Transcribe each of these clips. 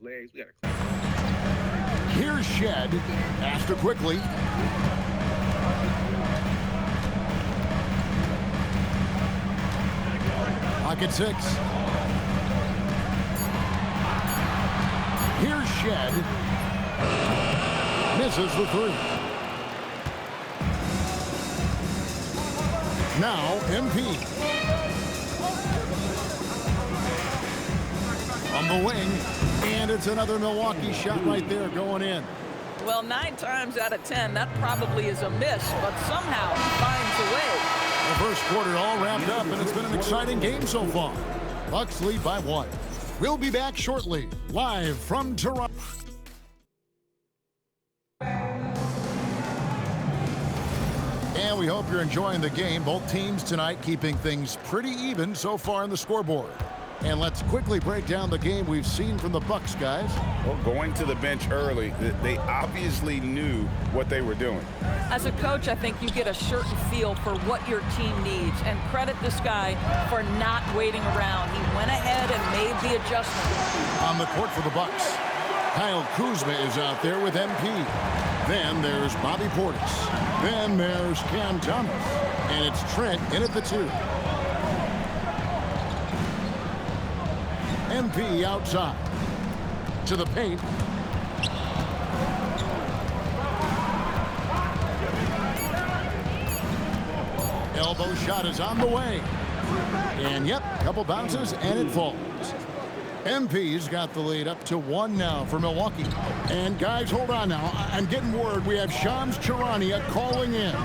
legs. We got to. Here's Shed. After quickly. Pocket 6. Here's Shed. Misses the 3. Now MP. On the wing. And it's another Milwaukee shot right there going in. Well, 9 times out of 10, that probably is a miss, but somehow he finds a way. The first quarter all wrapped up, and it's been an exciting game so far. Bucks lead by 1. We'll be back shortly, live from Toronto. And we hope you're enjoying the game. Both teams tonight keeping things pretty even so far on the scoreboard. And let's quickly break down the game we've seen from the Bucks, guys. Well, going to the bench early, they obviously knew what they were doing. As a coach, I think you get a certain feel for what your team needs, and credit this guy for not waiting around. He went ahead and made the adjustment. On the court for the Bucks, Kyle Kuzma is out there with MP. Then there's Bobby Portis. Then there's Cam Thomas. And it's Trent in at the 2. MP outside. To the paint. Elbow shot is on the way. And yep, couple bounces and it falls. MP's got the lead up to 1 now for Milwaukee. And guys, hold on now. I'm getting word we have Shams Charania calling in.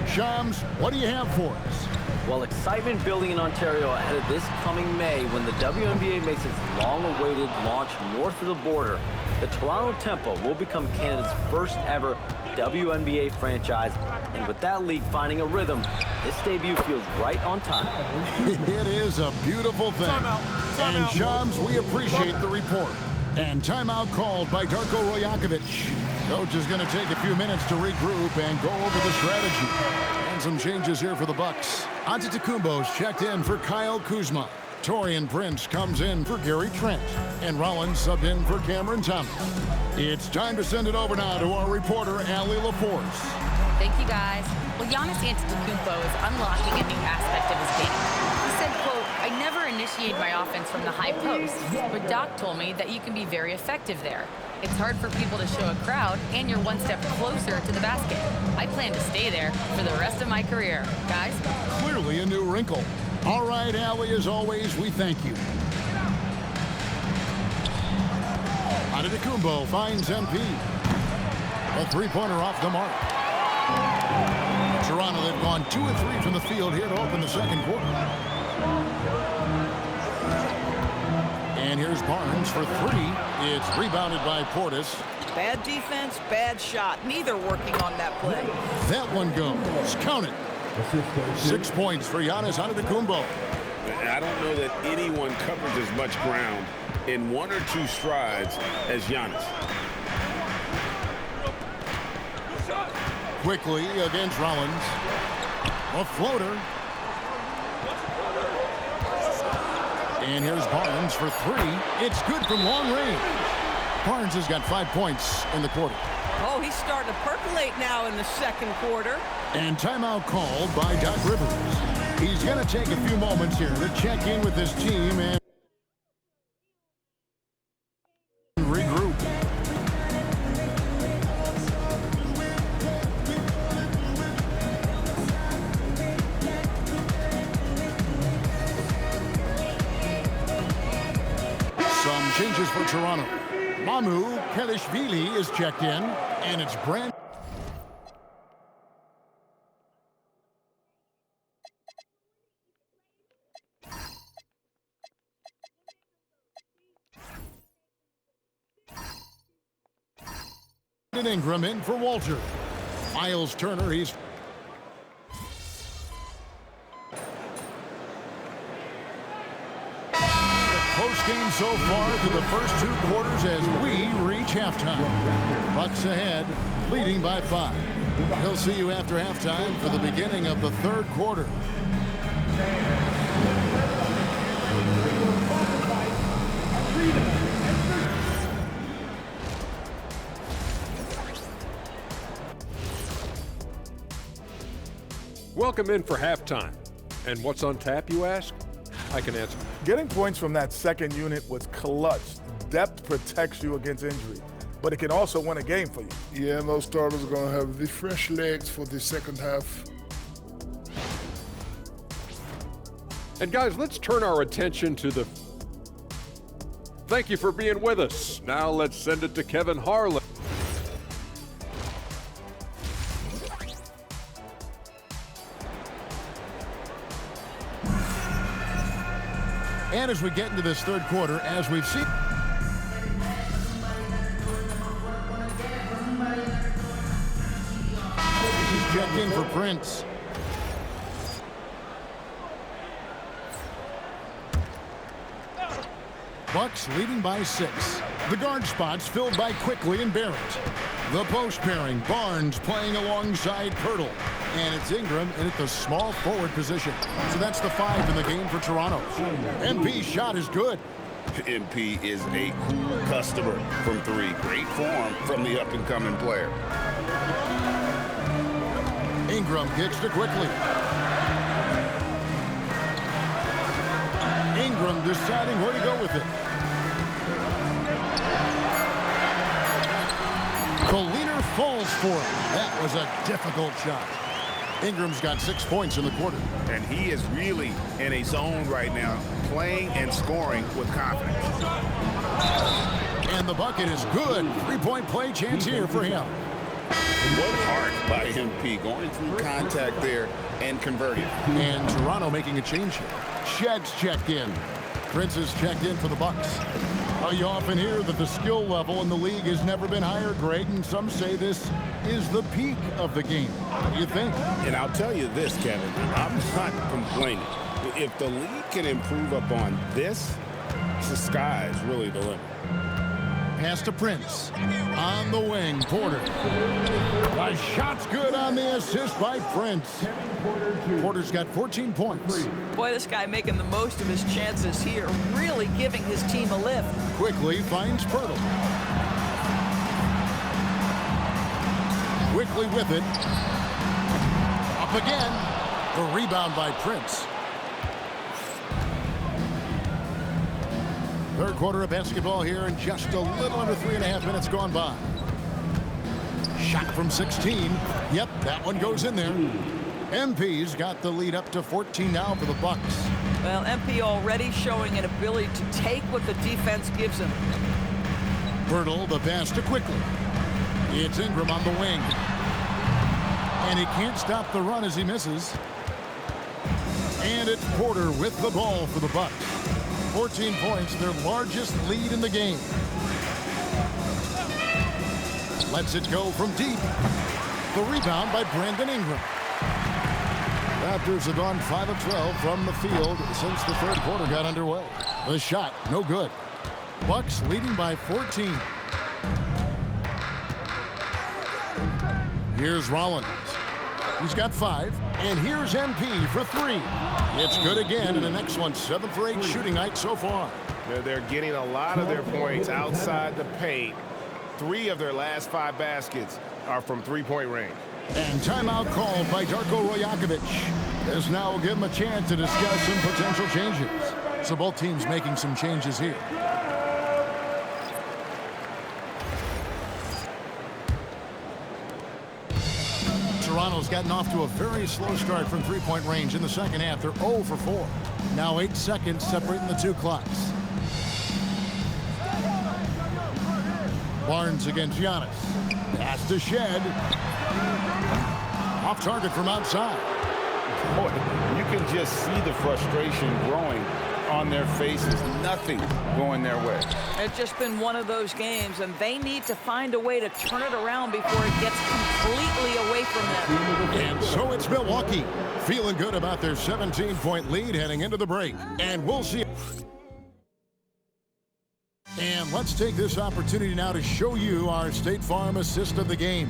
Shams, what do you have for us? Well, excitement building in Ontario ahead of this coming May when the WNBA makes its long-awaited launch north of the border. The Toronto Tempo will become Canada's first ever WNBA franchise, and with that league finding a rhythm, this debut feels right on time. It is a beautiful thing. And Shams, we appreciate the report. And timeout called by Darko Rajakovic. Coach is going to take a few minutes to regroup and go over the strategy. And some changes here for the Bucks. Antetokounmpo's checked in for Kyle Kuzma. Taurean Prince comes in for Gary Trent. And Rollins subbed in for Cameron Thomas. It's time to send it over now to our reporter, Allie LaForce. Thank you, guys. Well, Giannis Antetokounmpo is unlocking a new aspect of his game. He said, quote, "I never initiate my offense from the high post, but Doc told me that you can be very effective there. It's hard for people to show a crowd, and you're one step closer to the basket. I plan to stay there for the rest of my career. Guys?" Clearly a new wrinkle. All right, Allie, as always, we thank you. Antetokounmpo finds MP. A three-pointer off the mark. Toronto, they've gone 2 of 3 from the field here to open the second quarter. And here's Barnes for 3. It's rebounded by Portis. Bad defense, bad shot. Neither working on that play. That one goes. Count it. 6 points for Giannis Antetokounmpo. I don't know that anyone covers as much ground in 1 or 2 strides as Giannis. Quickly against Rollins. A floater. And here's Barnes for 3. It's good from long range. Barnes has got 5 points in the quarter. Oh, he's starting to percolate now in the second quarter. And timeout called by Doc Rivers. He's going to take a few moments here to check in with his team and regroup. Some changes for Toronto. Mamu Kelishvili is checked in, and it's Brent. Ingram in for Walter. Miles Turner, he's close game so far through the first 2 quarters as we reach halftime. Bucks ahead, leading by 5. He'll see you after halftime for the beginning of the third quarter. Welcome in for halftime. And what's on tap, you ask? I can answer. Getting points from that second unit was clutch. Depth protects you against injury, but it can also win a game for you. Yeah, most starters are going to have the fresh legs for the second half. And guys, let's turn our attention to the... Thank you for being with us. Now let's send it to Kevin Harlan. And as we get into this third quarter, as we've seen... He's checked in for Prince. Bucks leading by 6. The guard spots filled by Quickly and Barrett. The post pairing, Barnes playing alongside Pirtle. And it's Ingram in at the small forward position. So that's the 5 in the game for Toronto. MP's shot is good. MP is a cool customer from 3. Great form from the up-and-coming player. Ingram kicks to Quickly. Ingram deciding where to go with it. Coliner falls for it. That was a difficult shot. Ingram's got 6 points in the quarter. And he is really in a zone right now, playing and scoring with confidence. And the bucket is good. 3-point play chance here for him. What hard by MP, going through contact there and converting. And Toronto making a change here. Shedd's checked in. Prince is checked in for the Bucks. You often hear that the skill level in the league has never been higher, Greg, and some say this is the peak of the game. What do you think? And I'll tell you this, Kevin, I'm not complaining. If the league can improve upon this, the sky is really the limit. Pass to Prince. On the wing, Porter. The shot's good on the assist by Prince. Porter's got 14 points. Boy, this guy making the most of his chances here, really giving his team a lift. Quickly finds Pirtle. Quickly with it. Up again. The rebound by Prince. Third quarter of basketball here, and just a little under 3.5 minutes gone by. Shot from 16. Yep, that one goes in there. MP's got the lead up to 14 now for the Bucks. Well, MP already showing an ability to take what the defense gives him. Pirtle, the pass to Quickly. It's Ingram on the wing. And he can't stop the run as he misses. And it's Porter with the ball for the Bucks. 14 points, their largest lead in the game. Lets it go from deep. The rebound by Brandon Ingram. Raptors have gone 5 of 12 from the field since the third quarter got underway. The shot, no good. Bucks leading by 14. Here's Rollins. He's got 5. And here's MP for 3. It's good again, and the next one 7 for 8 shooting night so far. They're getting a lot of their points outside the paint. 3 of their last 5 baskets are from 3-point range. And timeout called by Darko Rajakovic. This now will give him a chance to discuss some potential changes. So both teams making some changes here. Toronto's gotten off to a very slow start from 3-point range in the second half. They're 0 for 4. Now 8 seconds separating the 2 clocks. Barnes against Giannis. Pass to Shed. Off target from outside. Boy, you can just see the frustration growing on their faces. Nothing going their way. It's just been one of those games, and they need to find a way to turn it around before it gets completely away from them. And so it's Milwaukee feeling good about their 17-point lead heading into the break. And we'll see. And let's take this opportunity now to show you our State Farm assist of the game.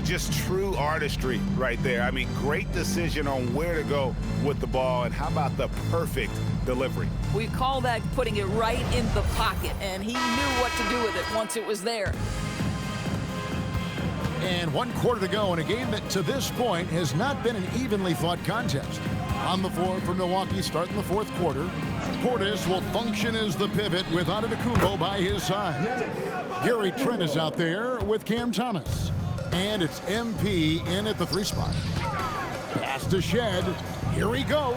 Just true artistry right there. I mean, great decision on where to go with the ball, and how about the perfect delivery? We call that putting it right in the pocket, and he knew what to do with it once it was there. And 1 quarter to go in a game that to this point has not been an evenly fought contest. On the floor for Milwaukee starting the 4th quarter. Portis will function as the pivot with Antetokounmpo by his side. Gary Trent is out there with Cam Thomas. And it's MP in at the 3 spot. Pass to Shed. Here he goes.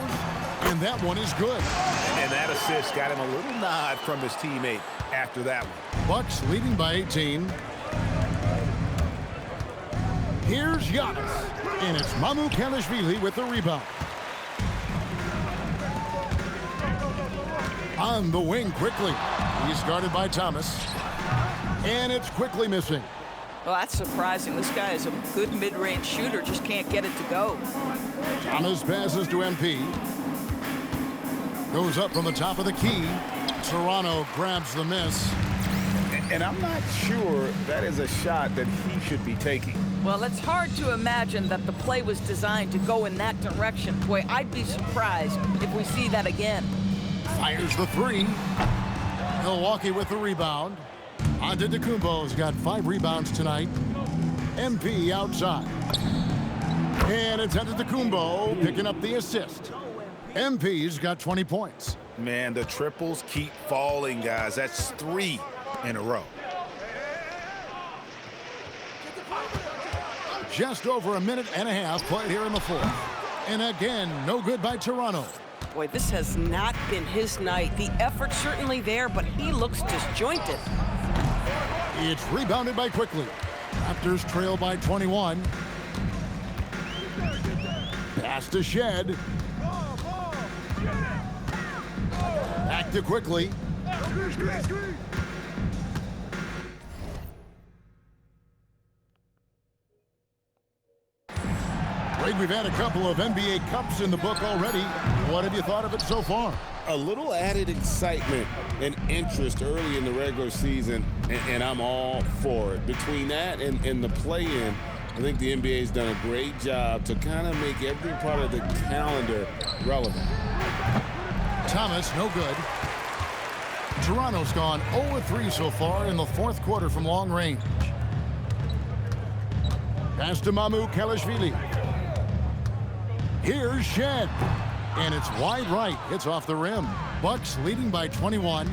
And that one is good. And that assist got him a little nod from his teammate after that one. Bucks leading by 18. Here's Giannis. And it's Mamukelashvili with the rebound. On the wing quickly. He's guarded by Thomas. And it's quickly missing. Well, that's surprising. This guy is a good mid-range shooter, just can't get it to go. Thomas passes to MP. Goes up from the top of the key. Toronto grabs the miss. And I'm not sure that is a shot that he should be taking. Well, it's hard to imagine that the play was designed to go in that direction. Boy, I'd be surprised if we see that again. Fires the 3. Milwaukee with the rebound. Antetokounmpo's got 5 rebounds tonight. MP outside. And it's Antetokounmpo picking up the assist. MP's got 20 points. Man, the triples keep falling, guys. That's 3 in a row. Just over a minute and a half played here in the 4th. And again, no good by Toronto. Boy, this has not been his night. The effort's certainly there, but he looks disjointed. It's rebounded by Quickly. Raptors trail by 21. Pass to Shed. Back to Quickly. Greg, we've had a couple of NBA Cups in the book already. What have you thought of it so far? A little added excitement and interest early in the regular season, and I'm all for it. Between that and the play-in, I think the NBA's done a great job to kind of make every part of the calendar relevant. Thomas, no good. Toronto's gone 0-3 so far in the 4th quarter from long range. Pass to Mamukelashvili. Here's Shed. And it's wide right. It's off the rim. Bucks leading by 21.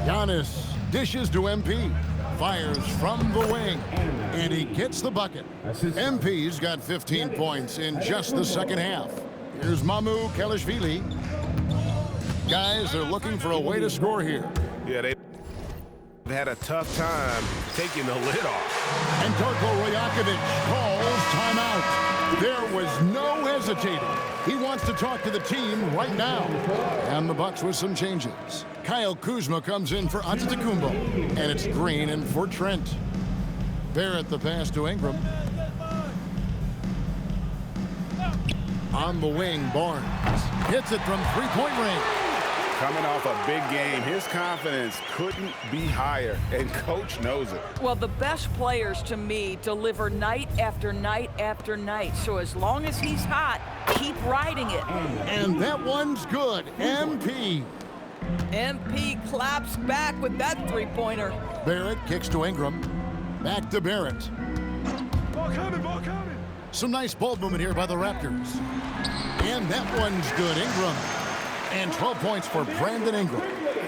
Giannis dishes to MP. Fires from the wing. And he gets the bucket. MP's got 15 points in just the 2nd half. Here's Mamukelashvili. Guys are looking for a way to score here. Yeah, they've had a tough time taking the lid off. And Darko Rajakovic calls timeout. There was no hesitating. He wants to talk to the team right now. And the Bucks with some changes. Kyle Kuzma comes in for Antetokounmpo. And it's Green in for Trent. Barrett the pass to Ingram. On the wing, Barnes hits it from 3-point range. Coming off a big game, his confidence couldn't be higher, and coach knows it. Well, the best players to me deliver night after night after night. So as long as he's hot, keep riding it. And that one's good. MP. MP claps back with that 3-pointer. Barrett kicks to Ingram. Back to Barrett. Ball coming. Some nice ball movement here by the Raptors. And that one's good. Ingram. And 12 points for Brandon Ingram.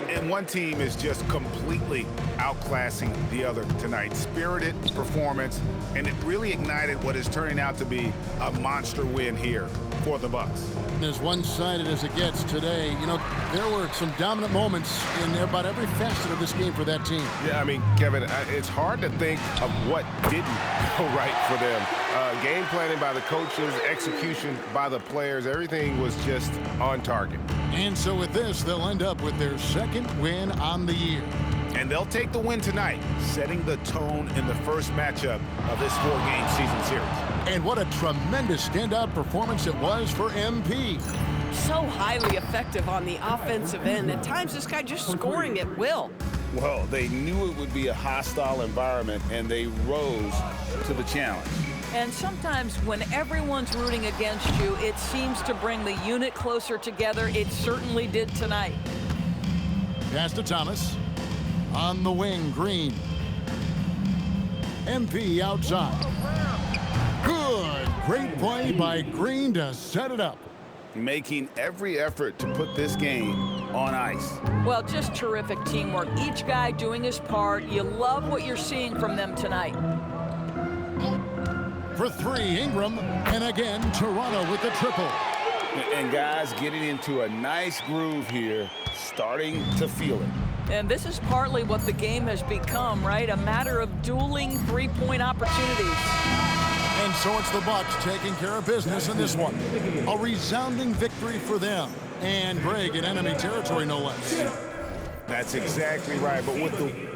And one team is just completely outclassing the other tonight. Spirited performance, and it really ignited what is turning out to be a monster win here for the Bucks. As one-sided as it gets today, you know, there were some dominant moments in about every facet of this game for that team. Yeah, I mean, Kevin, it's hard to think of what didn't go right for them. Game planning by the coaches, execution by the players, everything was just on target. And so with this, they'll end up with their 2nd win on the year. And they'll take the win tonight, setting the tone in the first matchup of this 4-game season series. And what a tremendous standout performance it was for MP. So highly effective on the offensive end. At times, this guy just scoring at will. Well, they knew it would be a hostile environment, and they rose to the challenge. And sometimes when everyone's rooting against you, it seems to bring the unit closer together. It certainly did tonight. Pass to Thomas. On the wing, Green. MP outside. Good. Great play by Green to set it up. Making every effort to put this game on ice. Well, just terrific teamwork. Each guy doing his part. You love what you're seeing from them tonight. For three, Ingram. And again, Toronto with the triple. And guys getting into a nice groove here, starting to feel it. And this is partly what the game has become, right? A matter of dueling three-point opportunities. And so it's the Bucks taking care of business in this one. A resounding victory for them. And Greg in enemy territory, no less. That's exactly right. But with the